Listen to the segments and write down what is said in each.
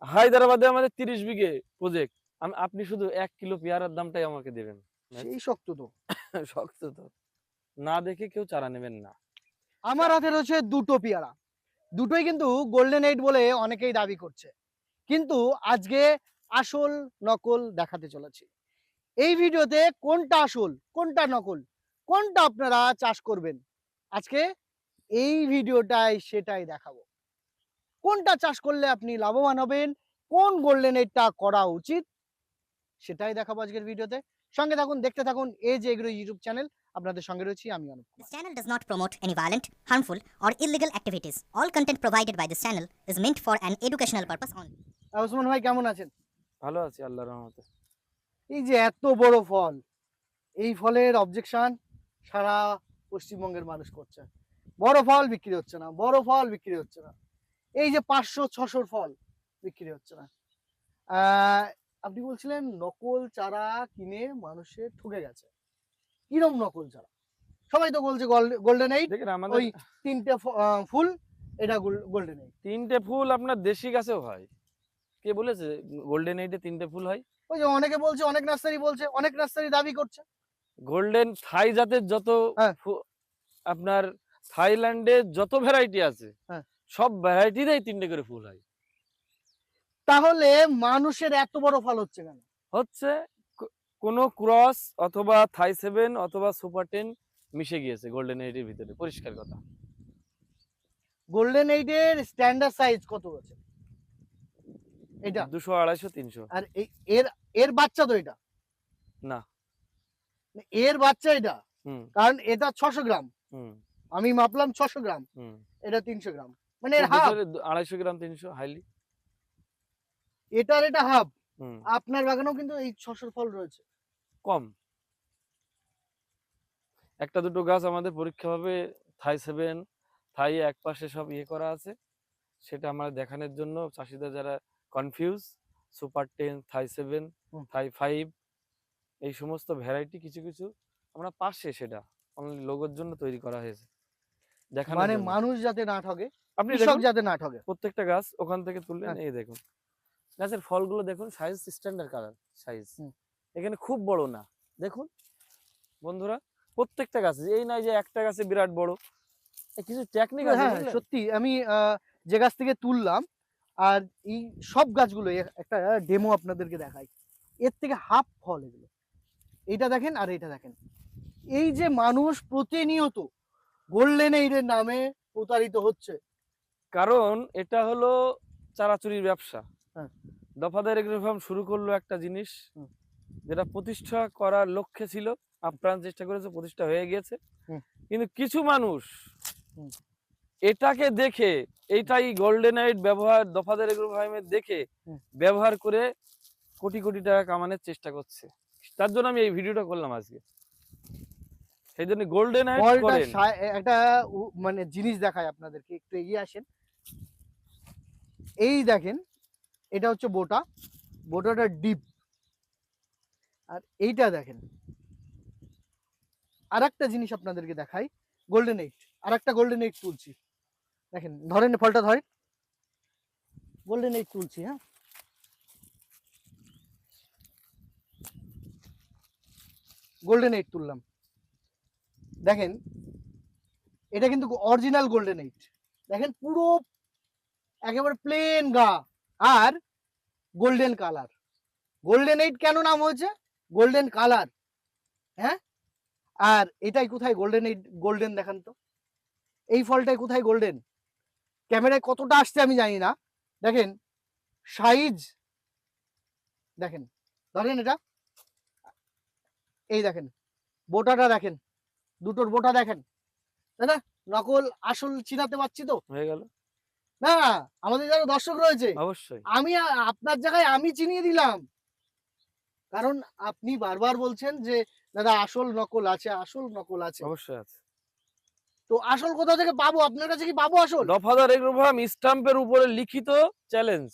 হায়দ্রাবাদে আমাদের 30 বিঘে প্রজেক্ট। আপনি শুধু 1 কিলো পেয়ারার দামটাই আমাকে দেবেন। সেই শক্ত তো। শক্ত তো। না দেখে কেউ চারা নেবেন না। আমার হাতে রয়েছে দুটো পেয়ারা, দুটোই কিন্তু গোল্ডেন এইট বলে অনেকেই দাবি করছে, কিন্তু আজকে আসল নকল দেখাতে চলেছি। এই ভিডিওতে কোনটা আসল কোনটা নকল, কোনটা আপনারা চাষ করবেন, আজকে এই ভিডিওটাই সেটাই দেখাবো। কোনটা চাষ করলে আপনি লাভবান হবেন, কোন গোল্ডেন এইটটা করা উচিত, সেটাই দেখাবো আজকের ভিডিওতে। সঙ্গে থাকুন, দেখতে থাকুন এজ এগ্রো ইউটিউব চ্যানেল। আপনাদের সঙ্গে রয়েছি আমি Anup Kumar. This channel does not promote any violent, harmful, or illegal activities. All content provided by this channel is meant for an educational purpose only. Osman ভাই কেমন আছেন? ভালো আছি আল্লাহর রহমতে। এই যে এত বড় ফল, এই ফলের অবজেকশন সারা পশ্চিমবঙ্গের মানুষ করছে, বড় ফল বিক্রি হচ্ছে না, বড় ফল বিক্রি হচ্ছে না। এই যে 500-600 ফল বিক্রি হচ্ছে না। আপনি বলছিলেন নকল চারা কিনে মানুষে ঠকে গেছে। কিরম নকল চারা? সবাই তো বলছে গোল্ডেন এইট, দেখেন আমাদের ওই 3টে ফুল, এটা গোল্ডেন এইট। 3টে ফুল আপনার দেশি গাছেও হয়। কে বলেছে গোল্ডেন এইটে 3টে ফুল হয়? ওই যে অনেকে বলছে, অনেক নার্সারি বলছে, অনেক নার্সারি দাবি করছে। গোল্ডেন থাই জাতের যত হ্যাঁ। আপনার থাইল্যান্ডে যত ভ্যারাইটি আছে, হ্যাঁ। সব ভ্যারাইটিরই 3টে করে ফুল হয়। তাহলে মানুষের এত বড় ফল হচ্ছে কেন? হচ্ছে কোনো ক্রস অথবা থাই 7 অথবা সুপার 10 মিশে গিয়েছে গোল্ডেন এইটের ভিতরে, পরিষ্কার কথা। গোল্ডেন এইটের স্ট্যান্ডার্ড সাইজ কত আছে? এটা 200, 250, 300। আর এর এর বাচ্চা তো এটা না, এর বাচ্চা এটা, হুম কারণ এটা 600 গ্রাম, হুম আমি মাপলাম 600 গ্রাম, হুম এটা 300 গ্রাম, মানে এর হাফ। 250 গ্রাম 300 হাইলি। এটার এটা হাফ। হুম আপনার বাগানেও কিন্তু এই 600 ফল রয়েছে। কম। একটা দুটো গাছ আমাদের পরীক্ষাভাবে থাই 7 থাই এক পাশে সব ইয়ে করা আছে, সেটা আমরা দেখানোর জন্য চাষিদের যারা কনফিউজ, সুপার 10, থাই 7, থাই 5 এই সমস্ত ভ্যারাইটি কিছু কিছু আমরা পাশে সেটা অনলি লোগোর জন্য তৈরি করা হয়েছে, দেখানোর মানে জন্য। মানুষ যাতে না ঠকে, আপনি কৃষক দেখুন যাতে না ঠকে। প্রত্যেকটা গাছ ওখান থেকে তুললেন, হ্যাঁ। এই দেখুন গাছের ফলগুলো দেখুন, সাইজ স্ট্যান্ডার্ড কালার সাইজ, হুম। এখানে খুব বড় না। দেখুন বন্ধুরা, প্রত্যেকটা গাছে এই নয় যে একটা গাছে বিরাট বড়, কিছু টেকনিক আছে। হ্যাঁ, বুঝলেন? সত্যি আমি যে গাছ থেকে তুললাম, আর এই সব গাছগুলো একটা ডেমো আপনাদেরকে দেখাই। এর থেকে হাফ ফল এগুলো, এইটা দেখেন আর এইটা দেখেন। এই যে মানুষ প্রতিনিয়ত গোল্ডেন এইডের নামে প্রতারিত হচ্ছে। কারণ এটা হলো চারাচুরির ব্যবসা। হ্যাঁ। দফাদার এগ্রো ফার্ম শুরু করলো একটা জিনিস হুম। যেটা প্রতিষ্ঠা করার লক্ষ্যে ছিল, আপ্রাণ চেষ্টা করেছে, প্রতিষ্ঠা হয়ে গেছে। হুম। কিন্তু কিছু মানুষ হুম। এটাকে দেখে, এইটাই গোল্ডেন আইট ব্যবহার দফাদার এগ্রো ফার্মের দেখে হুম। ব্যবহার করে কোটি কোটি টাকা কামানোর চেষ্টা করছে। তার জন্য আমি এই ভিডিওটা করলাম আজকে। সেই জন্য গোল্ডেন আইট করেন। একটা মানে জিনিস দেখায় আপনাদেরকে, একটু এগিয়ে আসেন। এই দেখেন, এটা হচ্ছে বোটাটা ডিপ, আর এইটা দেখেন। আর একটা জিনিস আপনাদেরকে দেখাই, গোল্ডেন এইট, আর একটা গোল্ডেন এইট তুলছি, দেখেন, ধরেন ফলটা ধরেন, গোল্ডেন এইট তুলছি। হ্যাঁ, গোল্ডেন এইট তুললাম, দেখেন এটা কিন্তু অরিজিনাল গোল্ডেন এইট। দেখেন পুরো একেবারে প্লেন গা আর গোল্ডেন কালার। গোল্ডেন এইট কেন নাম হয়েছে? Golden colour. হ্যাঁ, আর এটাই কোথায় গোল্ডেন এইট? গোল্ডেন দেখান তো, এই ফলটাই কোথায় গোল্ডেন? ক্যামেরায় কতটা আসছে আমি জানি না, দেখেন সাইজ দেখেন, ধরেন এটা, এই দেখেন বোটাটা দেখেন, দুটোর বোটা দেখেন, তাই না? নকল আসল চিনাতে পারছি তো? হয়ে গেল। না, আমাদের যারা দর্শক রয়েছে, অবশ্যই আমি আপনার জায়গায় আমি চিনিয়ে দিলাম, কারণ আপনি বারবার বলছেন যে দাদা আসল নকল আছে, আসল নকল আছে। অবশ্যই আছে। তো আসল কোথা থেকে পাবো? আপনার কাছে কি পাবো আসল? দফাদার এগ্রো ফার্ম স্টাম্পের উপরে লিখিত চ্যালেঞ্জ।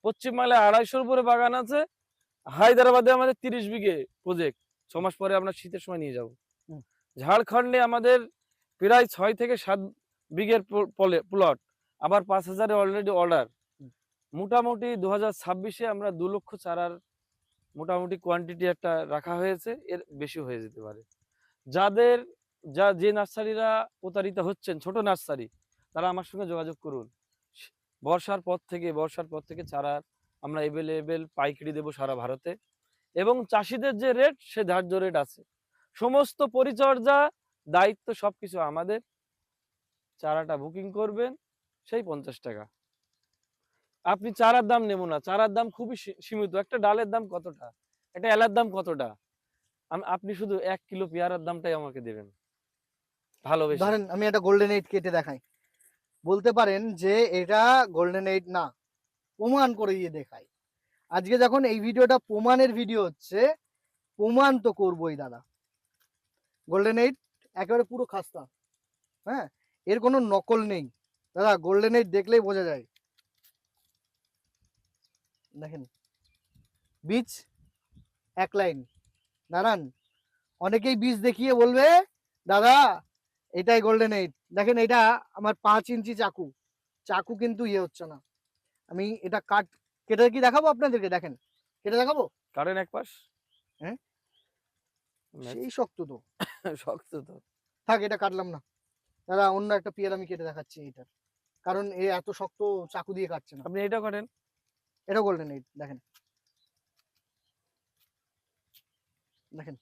পশ্চিমবাংলায় 250-র উপরে বাগান আছে। হায়দ্রাবাদে আমাদের 30 বিঘে প্রজেক্ট, 6 মাস পরে আমরা শীতের সময় নিয়ে যাব। ঝাড়খণ্ডে আমাদের প্রায় 6 থেকে 7 বিঘের প্লট, আবার 5,000-এ অলরেডি অর্ডার। মোটামুটি 2026-এ আমরা 2 লক্ষ চারার মোটামুটি কোয়ান্টিটি একটা রাখা হয়েছে, এর বেশি হয়ে যেতে পারে। যাদের যে নার্সারিরা প্রতারিত হচ্ছেন, ছোট নার্সারি, তারা আমার সঙ্গে যোগাযোগ করুন। বর্ষার পর থেকে চারা আমরা এভেলেবেল পাইকারি দেবো সারা ভারতে, এবং চাষিদের যে রেট সে ধার্য রেট আছে। সমস্ত পরিচর্যা, দায়িত্ব সবকিছু আমাদের। চারাটা বুকিং করবেন, সেই 50 টাকা। আপনি চারার দাম নেব না, চারার দাম খুবই সীমিত। একটা ডালের দাম কতটা, একটা এলার দাম কতটা, আপনি শুধু 1 কিলো পেয়ারার দামটাই আমাকে দেবেন ভালোবেসে। ধরেন আমি একটা গোল্ডেন 8 কেটে দেখাই, বলতে পারেন যে এটা গোল্ডেন 8 না, প্রমাণ করে দিয়ে দেখাই। আজকে যখন এই ভিডিওটা প্রমাণের ভিডিও হচ্ছে, প্রমাণ তো করবোই দাদা। গোল্ডেন 8 একেবারে পুরো খাস্তা, হ্যাঁ, এর কোনো নকল নেই দাদা। গোল্ডেন 8 দেখলেই বোঝা যায়। দেখেন বীজ এক লাইন, দাঁড়ান, অনেকেই বীজ দেখিয়ে বলবে দাদা এটাই গোল্ডেন 8। দেখেন এটা আমার 5 ইঞ্চি চাকু, চাকু কিন্তু ইয়ে হচ্ছে না। আমি এটা কেটে কি দেখাবো আপনাদেরকে? দেখেন কেটে দেখাবো, কারেন এক পাশ। হ্যাঁ ম্যাচ। সেই শক্ত তো, শক্ত তো। থাক এটা কাটলাম না দাদা, অন্য একটা পেয়ার আমি কেটে দেখাচ্ছি এটার, কারণ এ এত শক্ত চাকু দিয়ে কাটছে না। আপনি এটা করেন। এটা গোল্ডেন 8 দেখেন, দেখেন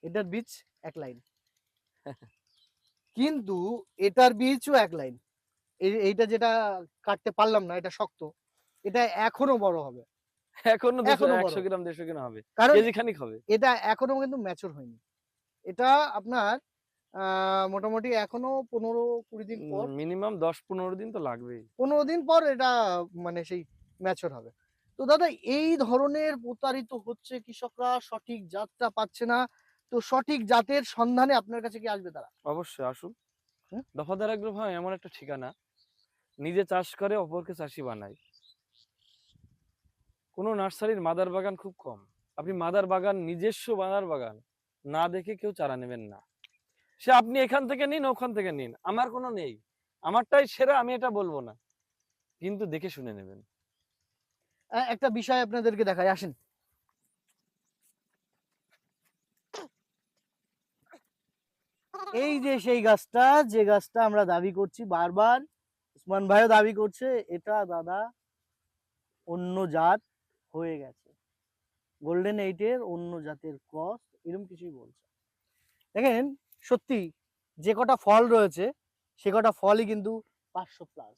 এটার বীজ এক লাইন, কিন্তু এটার বীজও এক লাইন। এইটা যেটা কাটতে পারলাম না, এটা শক্ত, এটা এখনো বড় হবে, এখনো এখনো বড় 100 গ্রাম 150 গ্রাম হবে, কারণ কেজি খানিক হবে। এটা এখনো কিন্তু ম্যাচিওর হয়নি। এটা আপনার মোটামুটি এখনো 15-20 দিন পর, মিনিমাম 10-15 দিন তো লাগবেই। 15 দিন পর এটা মানে সেই ম্যাচিওর হবে। তো দাদা এই ধরনের প্রতারিত হচ্ছে কৃষকরা, সঠিক জাতটা পাচ্ছে না, তো সঠিক জাতের সন্ধানে আপনার কাছে কি আসবে তারা? অবশ্যই আসুন। হুম? দফাদার এগ্রো ফার্ম এমন একটা ঠিকানা, নিজে চাষ করে অপরকে চাষি বানায়। কোনো নার্সারির মাদার বাগান খুব কম। আপনি মাদার বাগান, নিজস্ব মাদার বাগান না দেখে কেউ চারা নেবেন না। সে আপনি এখান থেকে নিন, ওখান থেকে নিন, আমার কোনো নেই, আমারটাই সেরা, আমি এটা বলবো না, কিন্তু দেখে শুনে নেবেন। একটা বিষয় আপনাদেরকে দেখাই, আসেন। এই যে সেই গাছটা, যে গাছটা আমরা দাবি করছি বারবার, উসমান ভাইও দাবি করছে, এটা দাদা অন্য জাত হয়ে গেছে, গোল্ডেন 8 এর অন্য জাতের ক্রস, এরকম কিছুই বলছে। দেখেন সত্যি যে কটা ফল রয়েছে সে কটা ফলই কিন্তু 500 প্লাস।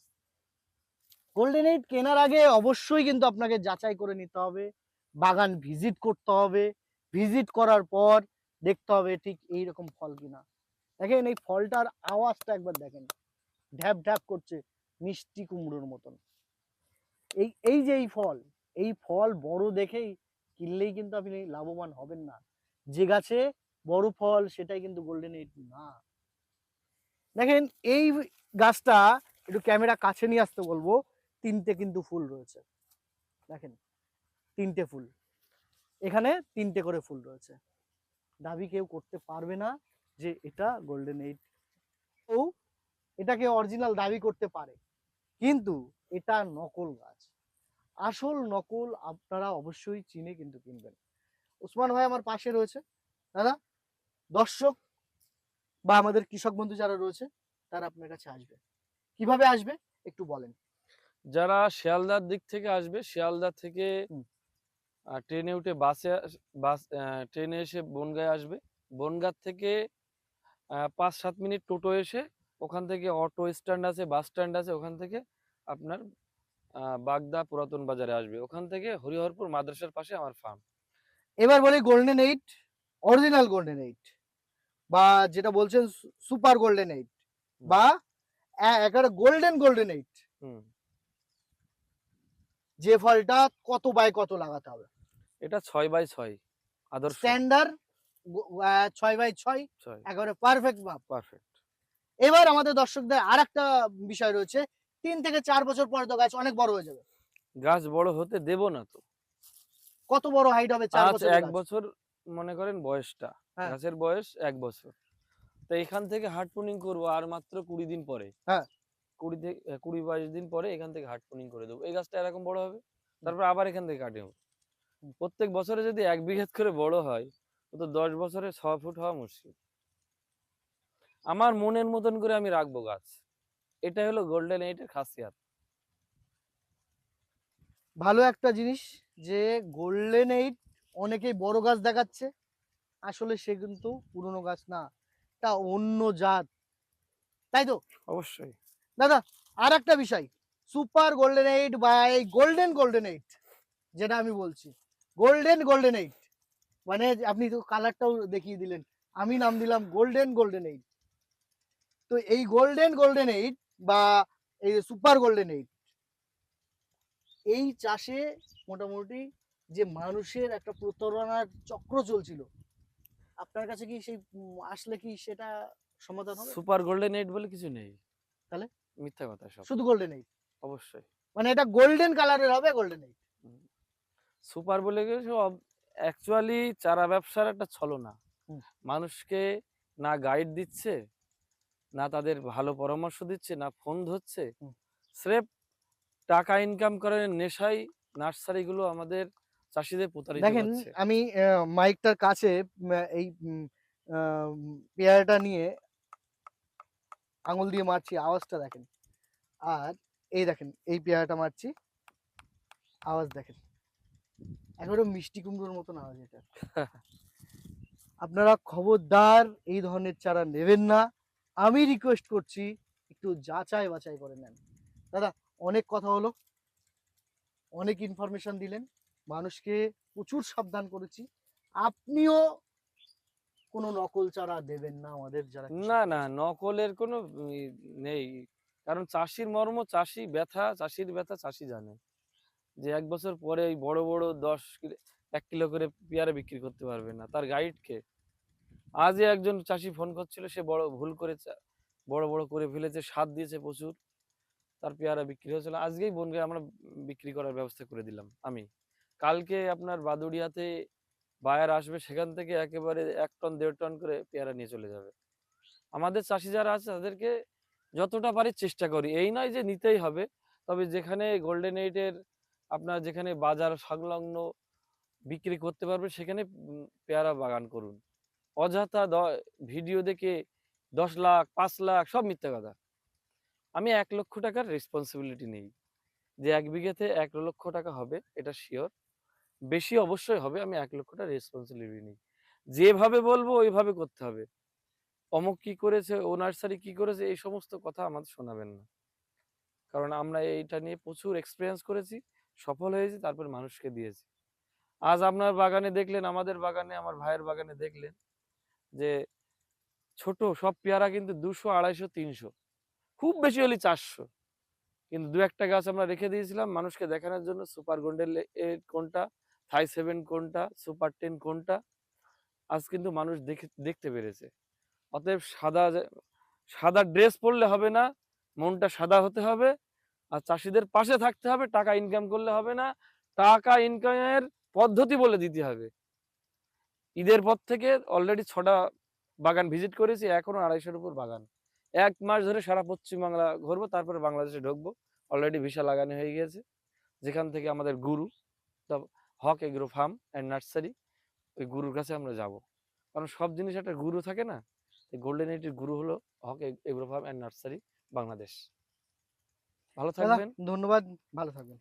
গোল্ডেন 8 কেনার আগে অবশ্যই কিন্তু আপনাকে যাচাই করে নিতে হবে, বাগান ভিজিট করতে হবে, ভিজিট করার পর দেখতে হবে ঠিক এইরকম ফল কিনা। দেখেন এই ফলটার আওয়াজটা একবার দেখেন, ঢ্যাপ ঢ্যাপ করছে মিষ্টি কুমড়োর মতন। এই যে এই ফল বড় দেখেই কিনলেই কিন্তু আপনি লাভবান হবেন না। যে গাছে বড় ফল সেটাই কিন্তু গোল্ডেন 8 না। দেখেন এই গাছটা একটু ক্যামেরা কাছে নিয়ে আসতে বলবো, 3টে কিন্তু ফুল রয়েছে, দেখেন 3টে ফুল, এখানে 3টে করে ফুল রয়েছে। দাবি কেউ করতে পারবে না যে এটা গোল্ডেন 8। ও এটাকে অরিজিনাল দাবি করতে পারে, কিন্তু এটা নকল গাছ। আসল নকল আপনারা অবশ্যই চিনে কিন্তু কিনবেন। উসমান ভাই আমার পাশে রয়েছে। দাদা দর্শক বা আমাদের কৃষক বন্ধু যারা রয়েছে তারা আপনার কাছে আসবে, কিভাবে আসবে একটু বলেন। যারা শিয়ালদার দিক থেকে আসবে, শিয়ালদা থেকে ট্রেনে উঠে ট্রেনে এসে বনগাঁয় আসবে, বনগাঁ থেকে 5-7 মিনিট টোটো এসে, ওখান থেকে অটো স্ট্যান্ড আছে, বাস স্ট্যান্ড আছে, ওখান থেকে আপনার বাগদা পুরাতন বাজারে আসবে, ওখান থেকে হরিহরপুর মাদ্রাসার পাশে আমার ফার্ম। এবার বলি গোল্ডেন 8, অরিজিনাল গোল্ডেন 8 বা যেটা বলছেন সুপার গোল্ডেন 8 বা একেবারে গোল্ডেন 8, যে ফলটা কত বাই কত লাগাতে হবে? এটা 6x6 আদর্শ স্ট্যান্ডার্ড 6x6, একেবারে পারফেক্ট মাপ। পারফেক্ট। এবার আমাদের দর্শকদের আরেকটা বিষয় রয়েছে, 3 থেকে 4 বছর পরে তো গাছ অনেক বড় হয়ে যাবে। গাছ বড় হতে দেব না তো। কত বড় হাইট হবে 4 আজ বছর? 1 বছর মনে করেন বয়সটা, হ্যাঁ। গাছের বয়স 1 বছর, তো এখান থেকে হার্ড প্রুনিং করবো আর মাত্র 20 দিন পরে। হ্যাঁ। 20-22 দিন পরে এখান থেকে হার্ড প্রুনিং করে দেবো। এই গাছটা এরকম বড় হবে, তারপর আবার এখান থেকে কাটে নেবো। প্রত্যেক বছরে যদি 1 বিঘা করে বড় হয়, তো 10 বছরে 6 ফুট হওয়া মুশকিল। আমার মনের মতন করে আমি রাখবো গাছ, এটা হলো গোল্ডেন এইটের খাসিয়াত। ভালো একটা জিনিস যে গোল্ডেন এইট অনেকেই বড় গাছ দেখাচ্ছে, আসলে সে কিন্তু পুরনো গাছ না, তা অন্য জাত, তাই তো? অবশ্যই। দাদা, আর একটা বিষয়, সুপার গোল্ডেন এইট বা এই গোল্ডেন এইট যেটা আমি বলছি, গোল্ডেন এইট, মানে আপনি তো কালারটাও দেখিয়ে দিলেন, আমি নাম দিলাম গোল্ডেন এইট। তো এই গোল্ডেন এইট বা এই সুপার গোল্ডেন এইট, এই চাষে মোটামুটি যে মানুষের একটা প্রতারণার চক্র চলছিল, আপনার কাছে কি সেই আসলে কি সেটা সমাধান হবে? সুপার গোল্ডেন এইট বলে কিছু নেই। তাহলে? মিথ্যা কথা সব। শুধু গোল্ডেন এইট, অবশ্যই। মানে এটা গোল্ডেন কালারের হবে গোল্ডেন এইট। সুপার বলে কিছু অ্যাকচুয়ালি চারা ব্যবসার একটা ছলনা। হুম। মানুষকে না গাইড দিচ্ছে, না তাদের ভালো পরামর্শ দিচ্ছে, না ফোন ধরছে, হুম। স্রেফ টাকা ইনকাম করার নেশায় নার্সারিগুলো আমাদের চাষিদের প্রতারিত দেখেন, করছে। আমি মাইকটার কাছে এই পেয়ারাটা নিয়ে আঙুল দিয়ে মারছি, আওয়াজটা দেখেন। আর এই দেখেন, এই পেয়ারাটা মারছি, আওয়াজ দেখেন, একেবারে মিষ্টি কুমড়োর মতন আওয়াজ এটা। আপনারা খবরদার এই ধরনের চারা নেবেন না, আমি রিকোয়েস্ট করছি একটু যাচাই বাছাই করে নেন। দাদা, অনেক কথা হলো, অনেক ইনফরমেশন দিলেন, মানুষকে প্রচুর সাবধান করেছি। আপনিও কোনো নকল চারা দেবেন না আমাদের যারা কৃষক না না, করছে। নকলের কোনো নেই। কারণ চাষির মর্ম, চাষি ব্যথা, চাষির ব্যথা চাষি জানে। যে 1 বছর পরে এই বড় বড় 1 কিলো করে পেয়ারা বিক্রি করতে পারবে না, তার গাইড কে? আজই একজন চাষি ফোন করছিল, সে বড় ভুল করে বড় বড় করে ফেলেছে, সার দিয়েছে প্রচুর, তার পেয়ারা বিক্রি হয়েছিল। আজকেই বনগে আমরা বিক্রি করার ব্যবস্থা করে দিলাম আমি। কালকে আপনার বাদুড়িয়াতে বায়ার আসবে, সেখান থেকে একেবারে 1 টন 1.5 টন করে পেয়ারা নিয়ে চলে যাবে। আমাদের চাষি যারা আছে তাদেরকে যতটা পারি চেষ্টা করি, এই নয় যে নিতেই হবে, তবে যেখানে গোল্ডেন এইটের আপনার যেখানে বাজার সংলগ্ন বিক্রি করতে পারবে সেখানে পেয়ারা বাগান করুন। অযথা ভিডিও দেখে 10 লাখ 5 লাখ সব মিথ্যা কথা। আমি 1 লক্ষ টাকার রেসপন্সিবিলিটি নেই, যে 1 বিঘাতে 1 লক্ষ টাকা হবে এটা শিওর, বেশি অবশ্যই হবে। আমি 1 লক্ষ টাকার রেসপন্সিবিলিটি নিই, যেভাবে বলবো ওইভাবে করতে হবে। অমুক কি করেছে, ও নার্সারি কি করেছে, এই সমস্ত কথা আমাদের শোনাবেন না। কারণ আমরা এইটা নিয়ে প্রচুর এক্সপেরিয়েন্স করেছি, সফল হয়েছি, তারপর মানুষকে দিয়েছি। আজ আপনার বাগানে দেখলেন, আমাদের বাগানে, আমার ভাইয়ের বাগানে দেখলেন যে ছোট সব পেয়ারা কিন্তু 200, 250, 300, খুব বেশি হলে 400। কিন্তু 2-1টা গাছ আমরা রেখে দিয়েছিলাম মানুষকে দেখানোর জন্য, সুপার গোল্ডেন এইট কোনটা, থাই 7 কোনটা, সুপার 10 কোনটা, আজ কিন্তু মানুষ দেখতে পেরেছে। অতএব সাদা ড্রেস পরলে হবে না, মনটা সাদা হতে হবে, আর চাষিদের পাশে থাকতে হবে। টাকা ইনকাম করলে হবে না, টাকা ইনকামের পদ্ধতি বলে দিতে হবে। ঈদের পর থেকে অলরেডি 6টা বাগান ভিজিট করেছি, এখনো 250-এর উপর বাগান। 1 মাস ধরে সারা পশ্চিম বাংলা ঘুরবো, তারপরে বাংলাদেশে ঢুকবো। অলরেডি ভিসা লাগানো হয়ে গেছে, যেখান থেকে আমাদের গুরু the Haque agro farm and Nursery, ওই গুরুর কাছে আমরা যাব। কারণ সব জিনিস একটা গুরু থাকে না, গোল্ডেন এইটের গুরু হলো Haque agro farm and nursery Bangladesh. ভালো দাদা, থাকবেন। ধন্যবাদ, ভালো থাকবেন।